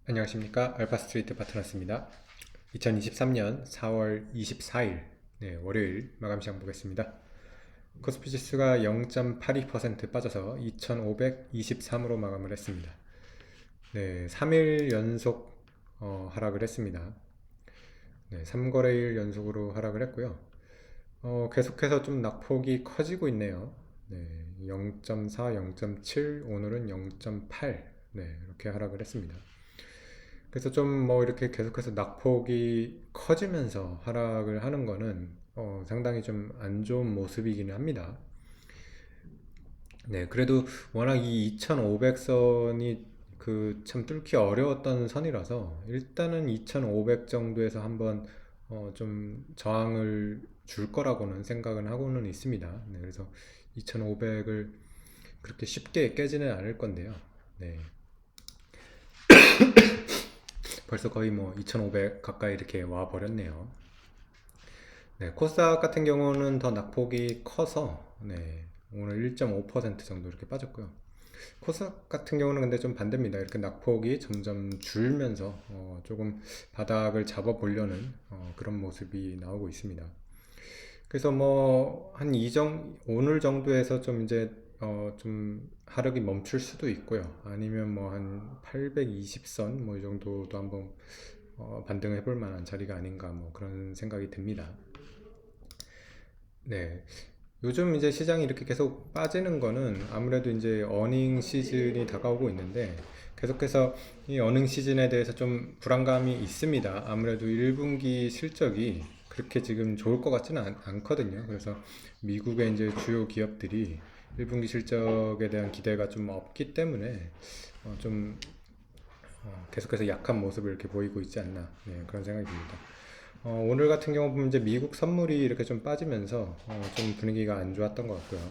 안녕하십니까. 알파스트리트 파트너스입니다. 2023년 4월 24일 월요일 마감 시장 보겠습니다. 코스피 지수가 0.82% 빠져서 2523으로 마감을 했습니다. 3일 연속 하락을 했습니다. 3거래일 연속으로 하락을 했고요. 계속해서 좀 낙폭이 커지고 있네요. 0.4, 0.7, 오늘은 0.8 이렇게 하락을 했습니다. 그래서 좀 뭐 이렇게 계속해서 낙폭이 커지면서 하락을 하는 거는 상당히 좀 안 좋은 모습이기는 합니다. 그래도 워낙 이 2500선이 그 참 뚫기 어려웠던 선이라서 일단은 2500 정도에서 한번 좀 저항을 줄 거라고는 생각은 하고는 있습니다. 그래서 2500을 그렇게 쉽게 깨지는 않을 건데요. 벌써 거의 뭐 2500 가까이 이렇게 와 버렸네요. 코스닥 같은 경우는 더 낙폭이 커서 오늘 1.5% 정도 이렇게 빠졌고요. 코스닥 같은 경우는 근데 좀 반대입니다. 이렇게 낙폭이 점점 줄면서 조금 바닥을 잡아보려는 그런 모습이 나오고 있습니다. 그래서 뭐 한 오늘 정도에서 좀 이제 좀 하락이 멈출 수도 있고요. 아니면 뭐 한 820선 뭐 이 정도도 한번 반등해 볼 만한 자리가 아닌가 뭐 그런 생각이 듭니다. 네. 요즘 이제 시장이 이렇게 계속 빠지는 거는 아무래도 이제 어닝 시즌이 다가오고 있는데 계속해서 이 어닝 시즌에 대해서 좀 불안감이 있습니다. 아무래도 1분기 실적이 그렇게 지금 좋을 것 같지는 않거든요. 그래서 미국의 이제 주요 기업들이 1분기 실적에 대한 기대가 좀 없기 때문에 좀 계속해서 약한 모습을 이렇게 보이고 있지 않나 그런 생각이 듭니다. 오늘 같은 경우 보면 이제 미국 선물이 이렇게 좀 빠지면서 좀 분위기가 안 좋았던 것 같고요.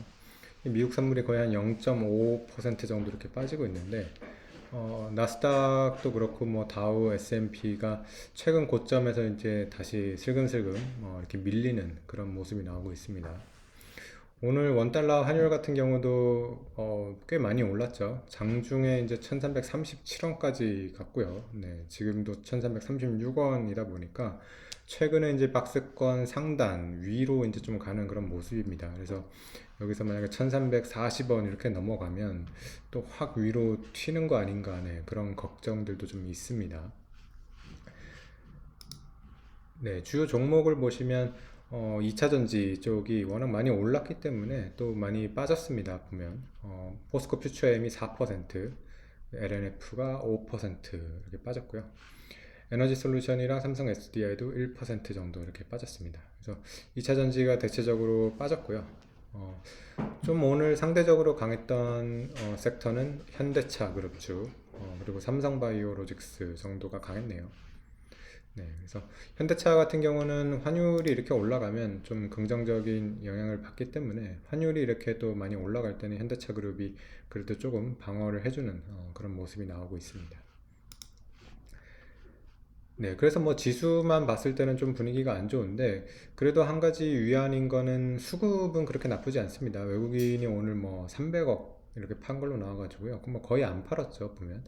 미국 선물이 거의 한 0.5% 정도 이렇게 빠지고 있는데 나스닥도 그렇고 뭐 다우 S&P가 최근 고점에서 이제 다시 슬금슬금 이렇게 밀리는 그런 모습이 나오고 있습니다. 오늘 원달러 환율 같은 경우도 꽤 많이 올랐죠. 장중에 이제 1337원까지 갔고요. 지금도 1336원이다 보니까 최근에 이제 박스권 상단 위로 이제 좀 가는 그런 모습입니다. 그래서 여기서 만약에 1340원 이렇게 넘어가면 또 확 위로 튀는 거 아닌가 그런 걱정들도 좀 있습니다. 주요 종목을 보시면 2차전지 쪽이 워낙 많이 올랐기 때문에 또 많이 빠졌습니다. 보면 포스코 퓨처엠이 4%, LNF가 5% 이렇게 빠졌고요. 에너지 솔루션이랑 삼성 SDI도 1% 정도 이렇게 빠졌습니다. 그래서 2차전지가 대체적으로 빠졌고요. 좀 오늘 상대적으로 강했던 섹터는 현대차 그룹주 그리고 삼성바이오로직스 정도가 강했네요. 그래서 현대차 같은 경우는 환율이 이렇게 올라가면 좀 긍정적인 영향을 받기 때문에 환율이 이렇게 또 많이 올라갈 때는 현대차 그룹이 그래도 조금 방어를 해주는 그런 모습이 나오고 있습니다. 그래서 뭐 지수만 봤을 때는 좀 분위기가 안 좋은데 그래도 한 가지 위안인 거는 수급은 그렇게 나쁘지 않습니다. 외국인이 오늘 뭐 300억 이렇게 판 걸로 나와가지고요. 그럼 뭐 거의 안 팔았죠 보면.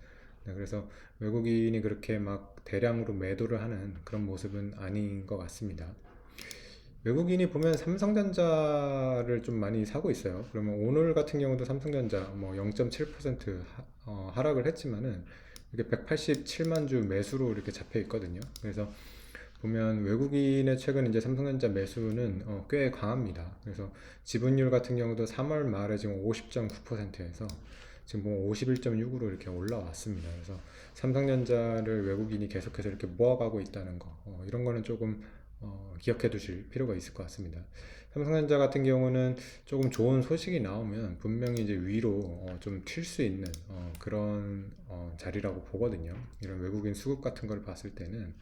그래서 외국인이 그렇게 막 대량으로 매도를 하는 그런 모습은 아닌 것 같습니다. 외국인이 보면 삼성전자를 좀 많이 사고 있어요. 그러면 오늘 같은 경우도 삼성전자 뭐 0.7% 하락을 했지만은 이게 187만 주 매수로 이렇게 잡혀 있거든요. 그래서 보면 외국인의 최근 이제 삼성전자 매수는 꽤 강합니다. 그래서 지분율 같은 경우도 3월 말에 지금 50.9%에서 지금 뭐 51.6으로 이렇게 올라왔습니다. 그래서 삼성전자를 외국인이 계속해서 이렇게 모아가고 있다는 거, 이런 거는 조금 기억해 두실 필요가 있을 것 같습니다. 삼성전자 같은 경우는 조금 좋은 소식이 나오면 분명히 이제 위로 좀 튈 수 있는 그런 자리라고 보거든요. 이런 외국인 수급 같은 걸 봤을 때는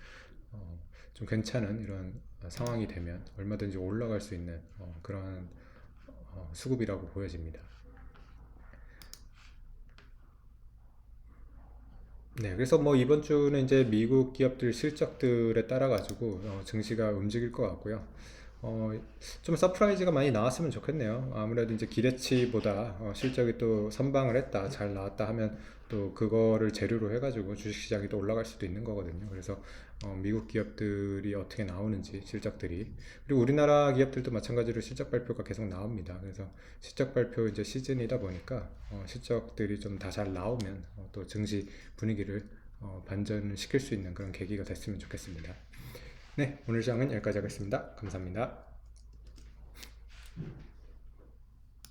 좀 괜찮은 이런 상황이 되면 얼마든지 올라갈 수 있는 그런 수급이라고 보여집니다. 그래서 뭐 이번 주는 이제 미국 기업들 실적들에 따라 가지고 증시가 움직일 것 같고요. 좀 서프라이즈가 많이 나왔으면 좋겠네요. 아무래도 이제 기대치보다 실적이 또 선방을 했다, 잘 나왔다 하면 또 그거를 재료로 해가지고 주식시장이 또 올라갈 수도 있는 거거든요. 그래서 미국 기업들이 어떻게 나오는지 실적들이, 그리고 우리나라 기업들도 마찬가지로 실적 발표가 계속 나옵니다. 그래서 실적 발표 이제 시즌이다 보니까 실적들이 좀 다 잘 나오면 또 증시 분위기를 반전시킬 수 있는 그런 계기가 됐으면 좋겠습니다. 네, 오늘 시장은 여기까지 하겠습니다. 감사합니다.